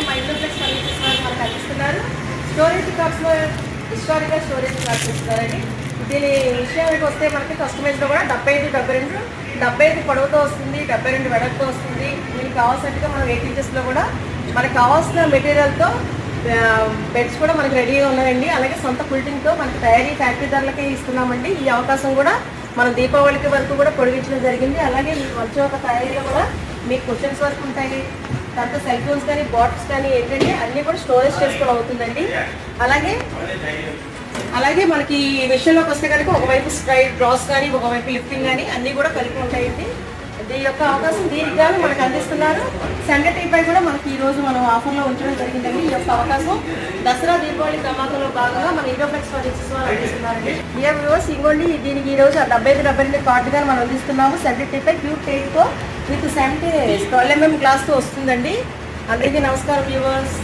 అలాగే మా ఇండోప్లెక్స్ ఫర్నిచర్స్ వాళ్ళు మనకు అందిస్తున్నారు. స్టోరేజ్ కార్డ్స్లో హిస్టారికల్ స్టోరేజ్ కార్డ్స్ ఇస్తున్నారండి. దీని విషయానికి వస్తే మనకి కస్టమైజ్లో కూడా 75 పొడవుతో వస్తుంది, 72 వెడల్పుతో వస్తుంది. దీనికి కావాల్సినట్టుగా మనం 8 ఇంచెస్లో కూడా మనకు కావాల్సిన మెటీరియల్తో బెడ్స్ కూడా మనకి రెడీగా ఉన్నాయండి. అలాగే సొంత ఫుల్టింగ్తో మనకి తయారీ ఫ్యాక్టరీ ధరలకే ఇస్తున్నామండి. ఈ అవకాశం కూడా మనం దీపావళికి వరకు కూడా పొడిగించడం జరిగింది. అలాగే మీ మంచి ఒక తయారీలో కూడా మీకు క్వశ్చన్స్ వరకు ఉంటాయి. తర్వాత సెల్ ఫోన్స్ కానీ బాటిల్స్ కానీ ఏంటంటే అన్నీ కూడా స్టోరేజ్ చేసుకోవడం అవుతుందండి. అలాగే మనకి ఈ విషయంలోకి వస్తే కనుక ఒకవైపు స్ట్రైట్ డ్రాస్ కానీ ఒకవైపు లిఫ్టింగ్ కానీ అన్నీ కూడా కలిపి ఉంటాయండి. దీని యొక్క అవకాశం దీనికి కానీ మనకు అందిస్తున్నారు. సండే టీపై కూడా మనకి ఈరోజు మనం ఆఫర్లో ఉంచడం జరిగిందండి. ఈ యొక్క అవకాశం దసరా దీపావళి ధమాకాలో భాగంగా మన ఇండోప్లెక్స్ ఫర్నిచర్స్ వాళ్ళు అందిస్తున్నారండి. డియర్ వ్యూవర్స్, ఇంకోండి దీనికి ఈరోజు 75 కార్డు కానీ మనం అందిస్తున్నాము. సండే టీపై క్యూబ్ టేక్తో విత్ 12mm గ్లాస్తో వస్తుందండి. అందరికీ నమస్కారం వ్యూవర్స్.